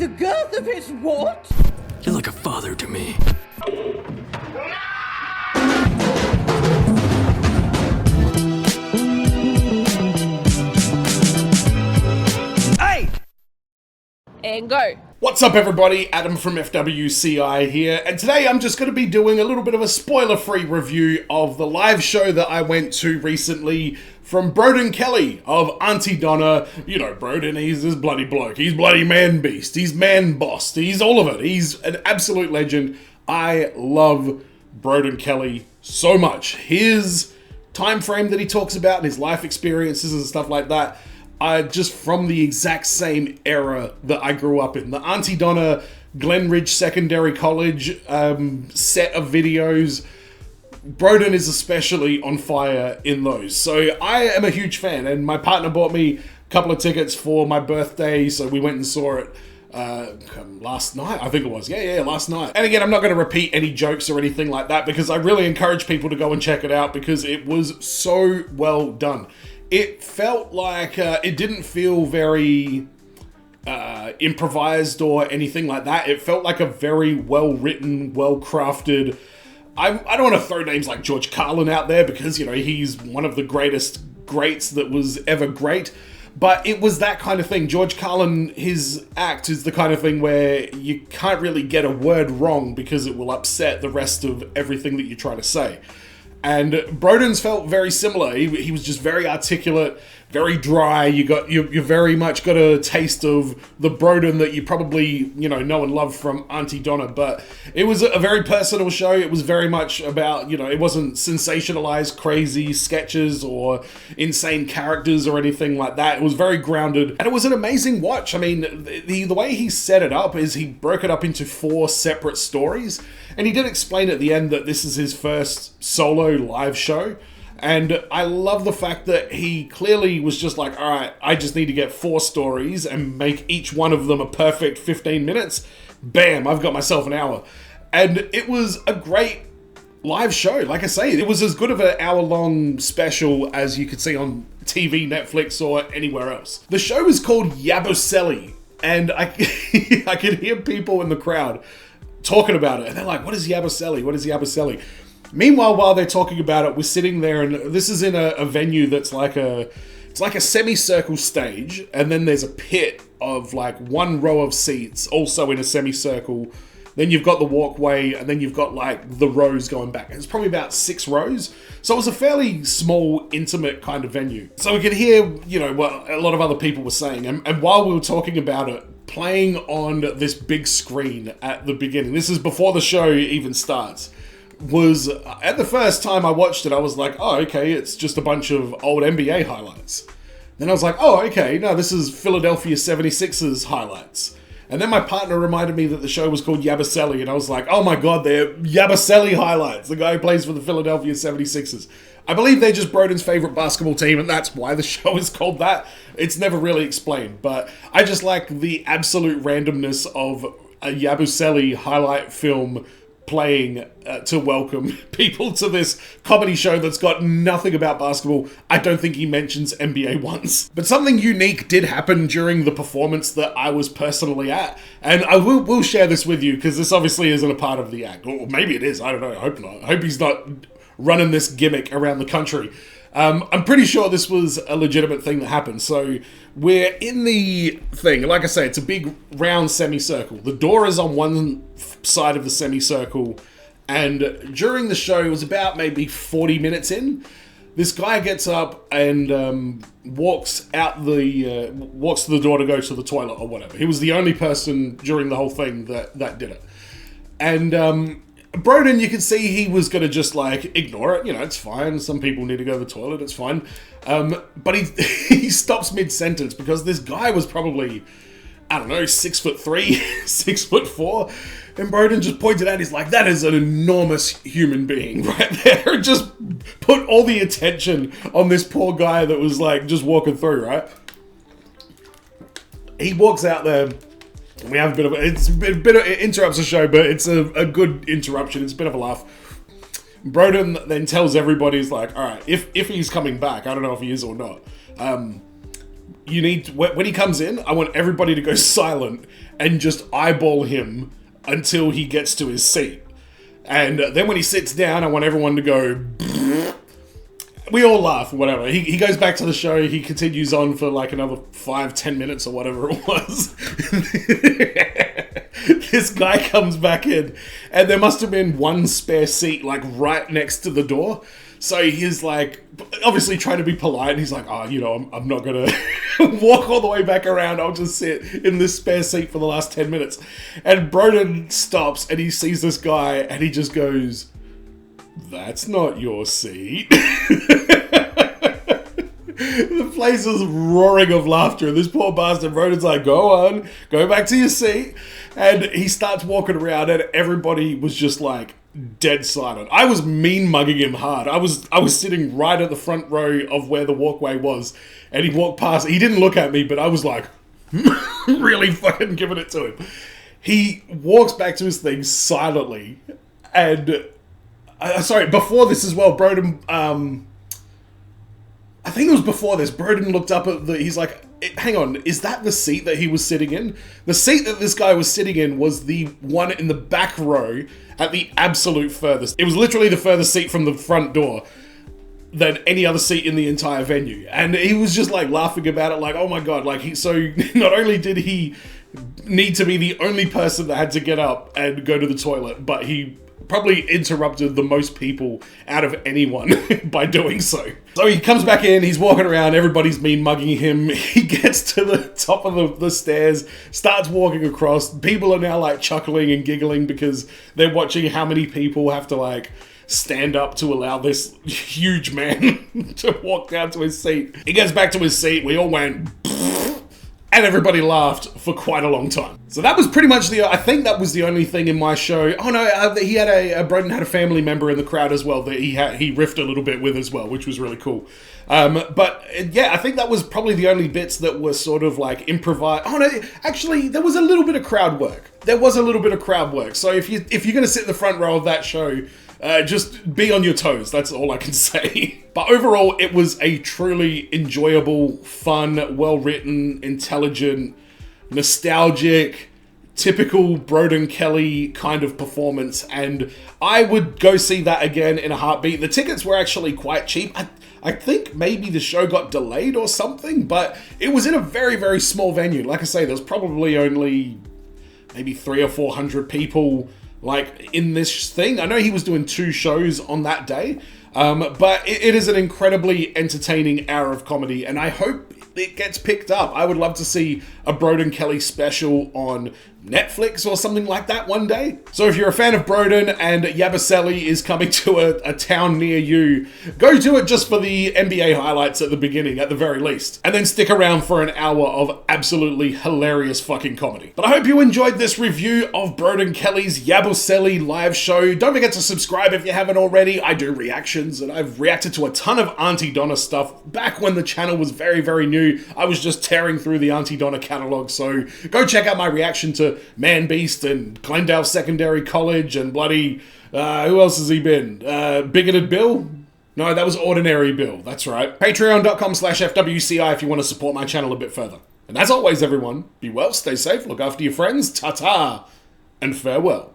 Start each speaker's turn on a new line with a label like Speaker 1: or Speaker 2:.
Speaker 1: The girth of his what?
Speaker 2: You're like a father to me.
Speaker 1: Hey! And go.
Speaker 3: What's up everybody, Adam from FWCI here, and today I'm just going to be doing a little bit of a spoiler-free review of the live show that I went to recently from Broden Kelly of Aunty Donna. You know Broden, he's this bloody bloke, he's bloody man beast, he's man boss, he's all of it, he's an absolute legend. I love Broden Kelly so much. His time frame that he talks about and his life experiences and stuff like that, just from the exact same era that I grew up in. The Aunty Donna Glenridge Secondary College set of videos, Broden is especially on fire in those. So I am a huge fan, and my partner bought me a couple of tickets for my birthday, so we went and saw it last night, I think it was. Yeah, last night. And again, I'm not going to repeat any jokes or anything like that because I really encourage people to go and check it out because it was so well done. It felt like, it didn't feel very improvised or anything like that. It felt like a very well-written, well-crafted... I don't want to throw names like George Carlin out there because, you know, he's one of the greatest greats that was ever great. But it was that kind of thing. George Carlin, his act is the kind of thing where you can't really get a word wrong because it will upset the rest of everything that you try to say. And Broden's felt very similar. He was just very articulate, very dry. You very much got a taste of the Broden that you probably, you know and love from Aunty Donna. But it was a very personal show. It was very much about, it wasn't sensationalized, crazy sketches or insane characters or anything like that. It was very grounded, and it was an amazing watch. I mean, the way he set it up is he broke it up into 4 separate stories, and he did explain at the end that this is his first solo live show. And I love the fact that he clearly was just like, all right, I just need to get 4 stories and make each one of them a perfect 15 minutes. Bam, I've got myself an hour. And it was a great live show. Like I say, it was as good of an hour-long special as you could see on TV, Netflix, or anywhere else. The show is called Yabusele, and I could hear people in the crowd talking about it, and they're like, what is Yabusele? What is Yabusele? Meanwhile, while they're talking about it, we're sitting there, and this is in a venue that's like a semicircle stage, and then there's a pit of like 1 row of seats, also in a semicircle. Then you've got the walkway, and then you've got like the rows going back. It's probably about 6 rows. So it was a fairly small, intimate kind of venue. So we could hear, what a lot of other people were saying. And while we were talking about it, playing on this big screen at the beginning, this is before the show even starts, was, at the first time I watched it, I was like, oh, okay, it's just a bunch of old NBA highlights. Then I was like, oh, okay, no, this is Philadelphia 76ers highlights. And then my partner reminded me that the show was called Yabusele, and I was like, oh my god, they're Yabusele highlights, the guy who plays for the Philadelphia 76ers. I believe they're just Broden's favorite basketball team, and that's why the show is called that. It's never really explained, but I just like the absolute randomness of a Yabusele highlight film playing to welcome people to this comedy show that's got nothing about basketball. I don't think he mentions NBA once. But something unique did happen during the performance that I was personally at, and I will share this with you because this obviously isn't a part of the act. Or maybe it is, I don't know, I hope not. I hope he's not running this gimmick around the country. I'm pretty sure this was a legitimate thing that happened. So we're in the thing. Like I say, it's a big round semicircle. The door is on one side of the semicircle. And during the show, it was about maybe 40 minutes in, this guy gets up and walks to the door to go to the toilet or whatever. He was the only person during the whole thing that did it. And Broden, you can see he was going to just, like, ignore it. It's fine. Some people need to go to the toilet. It's fine. But he stops mid-sentence because this guy was probably, I don't know, 6'3", 6'4". And Broden just pointed out, he's like, that is an enormous human being right there. Just put all the attention on this poor guy that was, like, just walking through, right? He walks out there. We have it interrupts the show, but it's a good interruption. It's a bit of a laugh. Broden then tells everybody, he's like, all right, if he's coming back, I don't know if he is or not. you need to, when he comes in, I want everybody to go silent and just eyeball him until he gets to his seat. And then when he sits down, I want everyone to go. We all laugh, whatever. He goes back to the show. He continues on for like another 5-10 minutes or whatever it was. This guy comes back in, and there must have been one spare seat like right next to the door. So he's like, obviously trying to be polite. And he's like, oh, you know, I'm not going to walk all the way back around. I'll just sit in this spare seat for the last 10 minutes. And Broden stops and he sees this guy and he just goes, that's not your seat. The place is roaring of laughter. And this poor bastard Broden's like, go on, go back to your seat. And he starts walking around and everybody was just like, dead silent. I was mean mugging him hard. I was sitting right at the front row of where the walkway was, and he walked past. He didn't look at me, but I was like, really fucking giving it to him. He walks back to his thing silently, and sorry, before this as well, Broden. I think it was before this. Broden looked up at he's like, hang on, is that the seat that he was sitting in? The seat that this guy was sitting in was the one in the back row at the absolute furthest. It was literally the furthest seat from the front door than any other seat in the entire venue. And he was just like laughing about it, like, oh my God, like so not only did he need to be the only person that had to get up and go to the toilet, but he probably interrupted the most people out of anyone by doing so. So he comes back in, he's walking around, everybody's mean mugging him. He gets to the top of the stairs, starts walking across. People are now like chuckling and giggling because they're watching how many people have to like stand up to allow this huge man to walk down to his seat. He gets back to his seat, we all went and everybody laughed for quite a long time. So that was pretty much I think that was the only thing in my show. Oh no, he had Broden had a family member in the crowd as well that he riffed a little bit with as well, which was really cool. But yeah, I think that was probably the only bits that were sort of like improvised. Oh no, actually there was a little bit of crowd work. So if you're gonna sit in the front row of that show, just be on your toes. That's all I can say. But overall, it was a truly enjoyable, fun, well-written, intelligent, nostalgic, typical Broden Kelly kind of performance. And I would go see that again in a heartbeat. The tickets were actually quite cheap. I think maybe the show got delayed or something, but it was in a very, very small venue. Like I say, there was probably only maybe 300 or 400 people like in this thing. I know he was doing 2 shows on that day, but it is an incredibly entertaining hour of comedy, and I hope it gets picked up. I would love to see a Broden Kelly special on Netflix or something like that one day. So if you're a fan of Broden and Yabusele is coming to a town near you, go to it just for the NBA highlights at the beginning, at the very least. And then stick around for an hour of absolutely hilarious fucking comedy. But I hope you enjoyed this review of Broden Kelly's Yabusele live show. Don't forget to subscribe if you haven't already. I do reactions, and I've reacted to a ton of Aunty Donna stuff back when the channel was very, very new. I was just tearing through the Aunty Donna catalog, so go check out my reaction to Man Beast and Glendale Secondary College and bloody, who else has he been? Bigoted Bill? No, that was Ordinary Bill, that's right. Patreon.com/FWCI if you want to support my channel a bit further. And as always, everyone, be well, stay safe, look after your friends, ta-ta, and farewell.